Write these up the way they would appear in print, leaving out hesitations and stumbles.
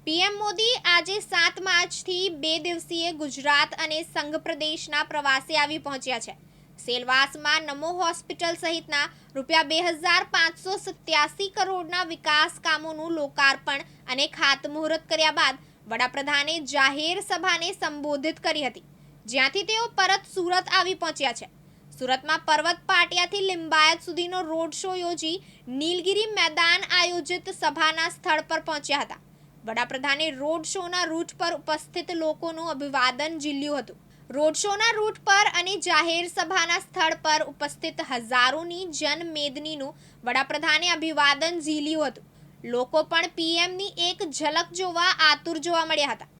PM Modi આજે 7 માર્ચથી 2 દિવસીય ગુજરાત અને સંઘ પ્રદેશના પ્રવાસે આવી પહોંચ્યા છે. સેલવાસમાં નમો હોસ્પિટલ સહિતના ₹2,587 કરોડના વિકાસ કામોનું લોકાર્પણ અને ખાતમુહૂર્ત કર્યા બાદ વડાપ્રધાને જાહેર સભાને સંબોધિત કરી હતી, જ્યાંથી તેઓ પરત સુરત આવી પહોંચ્યા છે. સુરતમાં પર્વત પાટિયાથી લિંબાયત સુધીનો રોડ શો યોજી નીલગિરી મેદાન આયોજિત સભાના સ્થળ પર પહોંચ્યા હતા. વડાપ્રધાને રોડ શોના રૂટ પર ઉપસ્થિત લોકોનું અભિવાદન ઝીલ્યું હતું. રોડ શોના રૂટ પર અને જાહેર સભાના સ્થળ પર ઉપસ્થિત હજારોની જનમેદનીનું વડાપ્રધાને અભિવાદન ઝીલ્યું હતું. લોકો પણ પીએમની એક ઝલક જોવા આતુર જોવા મળ્યા હતા.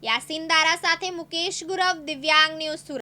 યાસીન દારા સાથે મુકેશ ગુરવ, દિવ્યાંગ ન્યૂઝ સુરત.